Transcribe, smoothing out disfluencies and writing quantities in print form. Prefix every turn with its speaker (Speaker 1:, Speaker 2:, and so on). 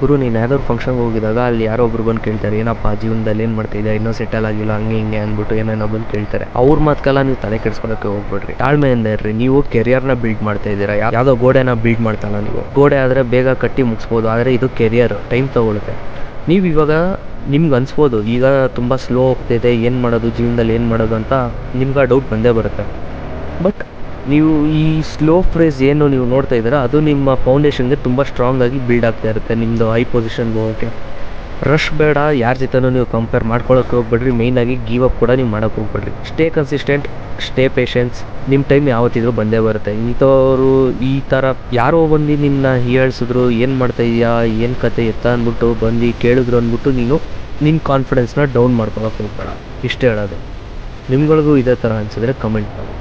Speaker 1: ಗುರು ನೀನು ಯಾವ್ದಾದ್ರು ಫಂಕ್ಷನ್ಗೆ ಹೋಗಿದಾಗ ಅಲ್ಲಿ ಯಾರೋ ಒಬ್ರು ಬಂದು ಕೇಳ್ತಾರೆ, ಏನಪ್ಪ ಜೀವನದಲ್ಲಿ ಏನು ಮಾಡ್ತಿದ್ದೆ, ಇನ್ನೂ ಸೆಟಲ್ ಆಗಿಲ್ಲ, ಹಂಗೆ ಹಿಂಗೆ ಅಂದ್ಬಿಟ್ಟು ಏನೇನೋ ಬಂದು ಕೇಳ್ತಾರೆ. ಅವ್ರ ಮಾತುಕೆಲ್ಲ ನೀವು ತಲೆ ಕೆಡಿಸ್ಕೊಳಕ್ಕೆ ಹೋಗ್ಬೇಡ್ರಿ. ತಾಳ್ಮೆಯಿಂದ ಇರ್ರಿ. ನೀವು ಕೆರಿಯರ್ನ ಬಿಲ್ಡ್ ಮಾಡ್ತಾ ಇದ್ದೀರಾ, ಯಾವುದೋ ಗೋಡೆನ ಬಿಲ್ಡ್ ಮಾಡ್ತಾಯಿಲ್ಲ. ನೀವು ಗೋಡೆ ಆದರೆ ಬೇಗ ಕಟ್ಟಿ ಮುಗಿಸ್ಬೋದು, ಆದರೆ ಇದು ಕೆರಿಯರ್, ಟೈಮ್ ತೊಗೊಳುತ್ತೆ. ನೀವು ಇವಾಗ ನಿಮ್ಗೆ ಅನಿಸ್ಬೋದು ಈಗ ತುಂಬ ಸ್ಲೋ ಹೋಗ್ತಿದೆ, ಏನು ಮಾಡೋದು ಜೀವನದಲ್ಲಿ, ಏನು ಮಾಡೋದು ಅಂತ ನಿಮ್ಗೆ ಆ ಡೌಟ್ ಬಂದೇ ಬರುತ್ತೆ. ಬಟ್ ನೀವು ಈ ಸ್ಲೋ ಫ್ರೇಸ್ ಏನು ನೀವು ನೋಡ್ತಾ ಇದ್ದೀರಾ, ಅದು ನಿಮ್ಮ ಫೌಂಡೇಶನ್ಗೆ ತುಂಬ ಸ್ಟ್ರಾಂಗಾಗಿ ಬಿಲ್ಡ್ ಆಗ್ತಾ ಇರುತ್ತೆ. ನಿಮ್ಮದು ಹೈ ಪೊಸಿಷನ್ಗೆ ಹೋಗೋಕ್ಕೆ ರಶ್ ಬೇಡ. ಯಾರ ಜೊತೆನೂ ನೀವು ಕಂಪೇರ್ ಮಾಡ್ಕೊಳ್ಳೋಕೆ ಹೋಗ್ಬೇಡ್ರಿ. ಮೇಯ್ನಾಗಿ ಗಿವ್ ಅಪ್ ಕೂಡ ನೀವು ಮಾಡೋಕ್ಕೆ ಹೋಗ್ಬೇಡ್ರಿ. Stay consistent, stay patience. ನಿಮ್ಮ ಟೈಮ್ ಯಾವತ್ತಿದ್ರೂ ಬಂದೇ ಬರುತ್ತೆ. ಇಂಥವ್ರು ಈ ಥರ ಯಾರೋ ಬಂದು ನಿನ್ನ ಹೀಯಾಳಿಸಿದ್ರು, ಏನು ಮಾಡ್ತಾ ಇದೆಯಾ, ಏನು ಕತೆ ಎತ್ತ ಅಂದ್ಬಿಟ್ಟು ಬಂದು ಕೇಳಿದ್ರು ಅಂದ್ಬಿಟ್ಟು ನೀನು ನಿನ್ನ ಕಾನ್ಫಿಡೆನ್ಸ್ನ ಡೌನ್ ಮಾಡ್ಕೊಳಕ್ಕೆ ಹೋಗ್ಬೇಡ. ಇಷ್ಟೇ ಹೇಳೋದು. ನಿಮ್ಗಳಿಗೂ ಇದೇ ಥರ ಅನಿಸಿದ್ರೆ ಕಮೆಂಟ್ ಮಾಡಿ.